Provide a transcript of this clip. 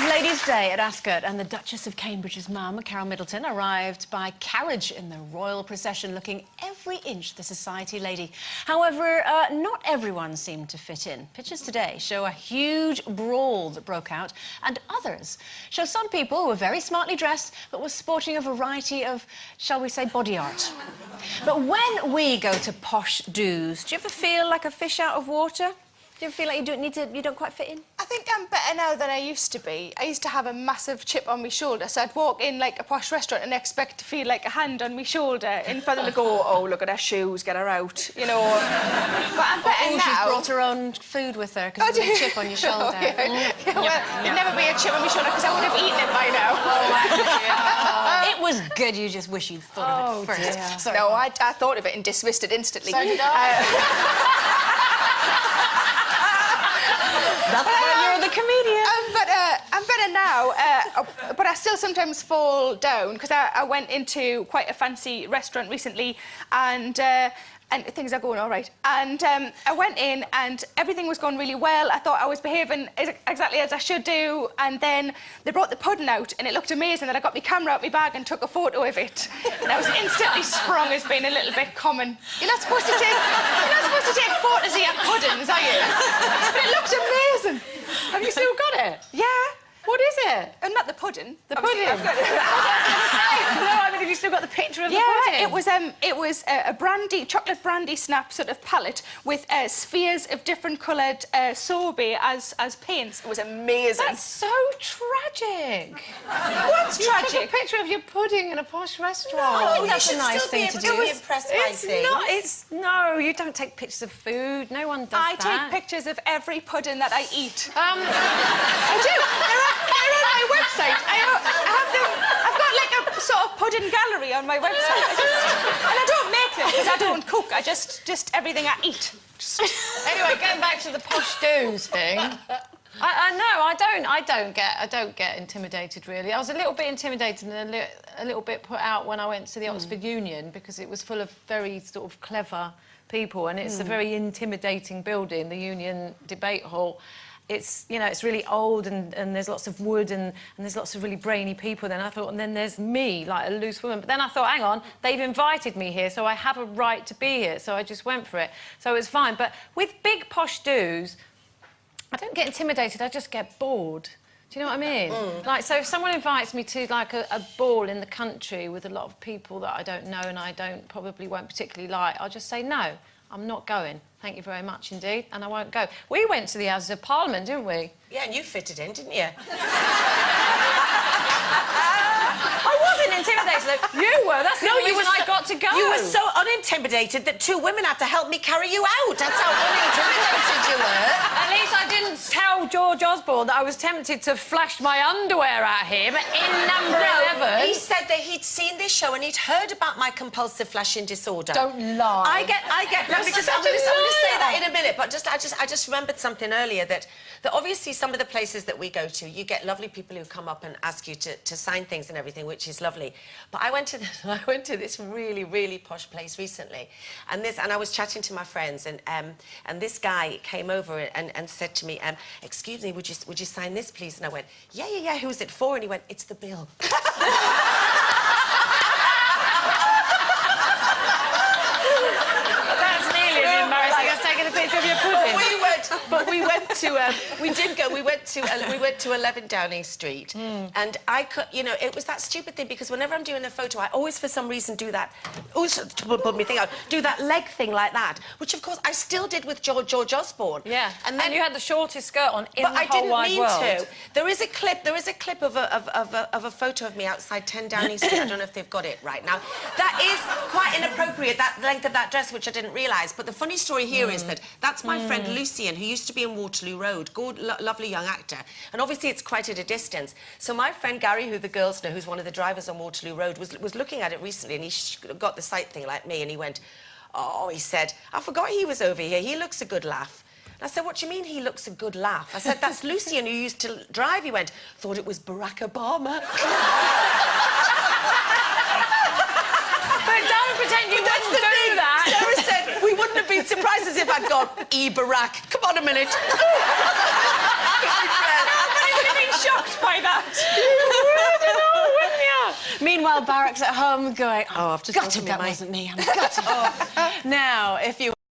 Ladies' Day at Ascot, and the Duchess of Cambridge's mum, Carol Middleton, arrived by carriage in the royal procession, looking every inch the society lady. However, not everyone seemed to fit in. Pictures today show a huge brawl that broke out, and others show some people who were very smartly dressed but were sporting a variety of, shall we say, body art. But when we go to posh do's, do you ever feel like a fish out of water? Do you ever feel like you don't quite fit in? I think I'm better now than I used to be. I used to have a massive chip on my shoulder, so I'd walk in like a posh restaurant and expect to feel like a hand on my shoulder in front of them to go, oh, look at her shoes, get her out, you know. But I'm better now. She's brought her own food with her because there's a chip on your shoulder. There'd never be a chip on my shoulder because I would have eaten it by now. It was good, you just wish you'd thought of it first. Dear. Sorry. No, I thought of it and dismissed it instantly. So did I. That's why you're the comedian. I'm better now, but I still sometimes fall down because I went into quite a fancy restaurant recently and things are going all right. And I went in and everything was going really well. I thought I was behaving exactly as I should do. And then they brought the pudding out and it looked amazing that I got my camera out my bag and took a photo of it. And I was instantly sprung as being a little bit common. You're not supposed to take photos of your puddings, are you? But it looked amazing. Have you still got it? Yeah. What is it? Not the pudding. The pudding? I've got it. No, I mean, have you still got the picture of the pudding? It was a chocolate brandy snap sort of palette with spheres of different coloured sorbet as paints. It was amazing. That's so tragic. What's tragic? You took a picture of your pudding in a posh restaurant. No, I think that's a nice thing to do. Be impressed by things. No, you don't take pictures of food. No one does that. I take pictures of every pudding that I eat. I do. They're on my website. I have them. I've got like a sort of pudding gallery on my website. And I don't make them because I don't cook. I just everything I eat. Anyway, going back to the posh do's thing. I don't get intimidated really. I was a little bit intimidated and a little bit put out when I went to the Oxford Union because it was full of very sort of clever people and it's a very intimidating building, the Union Debate Hall. It's, you know, it's really old and there's lots of wood and there's lots of really brainy people. Then I thought, and then there's me, like a loose woman. But then I thought, hang on, they've invited me here, so I have a right to be here. So I just went for it. So it was fine. But with big posh do's, I don't get intimidated, I just get bored. Do you know what I mean? Like, so if someone invites me to, like, a ball in the country with a lot of people that I don't know and I probably won't particularly like, I'll just say, no, I'm not going. Thank you very much indeed, and I won't go. We went to the Houses of Parliament, didn't we? Yeah, and you fitted in, didn't you? I wasn't intimidated. You were. That's the only reason I got to go. You were so unintimidated that two women had to help me carry you out. That's how unintimidated you were. At least I didn't tell George Osbourne that I was tempted to flash my underwear at him in number 11. He said that he'd seen this show and he'd heard about my compulsive flashing disorder. Don't lie. I get. I'm going to say that in a minute, but I just remembered something earlier that obviously some of the places that we go to, you get lovely people who come up and ask you to sign things and everything, which is lovely. But I went to this really, really posh place recently, and I was chatting to my friends, and this guy came over and said to me, "Excuse me, would you sign this, please?" And I went, "Yeah. Who is it for?" And he went, "It's the bill." That's nearly as embarrassing as taking a picture of your pudding. But we went to 11 Downing Street, and I could, you know, it was that stupid thing because whenever I'm doing a photo, I always, for some reason, do that leg thing like that, which of course I still did with George Osbourne. Yeah, and then you had the shortest skirt on in the whole wide world. But I didn't mean to. There is a clip of a photo of me outside 10 Downing Street. I don't know if they've got it right now. That is quite inappropriate, that length of that dress, which I didn't realise. But the funny story here is that that's my friend Lucian, who used to be in Waterloo Road, good, lovely young actor, and obviously it's quite at a distance. So my friend Gary, who the girls know, who's one of the drivers on Waterloo Road, was looking at it recently, and he got the sight thing like me, and he went, "Oh," he said, "I forgot he was over here. He looks a good laugh." And I said, "What do you mean he looks a good laugh?" I said, "That's Lucian, who used to drive." He went, "Thought it was Barack Obama." But don't pretend you wouldn't do that. Sarah said, "We wouldn't have been surprised as if I'd gone, Barack. Come on a minute." I would have been shocked shocked by that. Meanwhile, Barrack's at home going, Oh, I've just gutted woken that me, mate. wasn't me. I'm gutted. Now, if you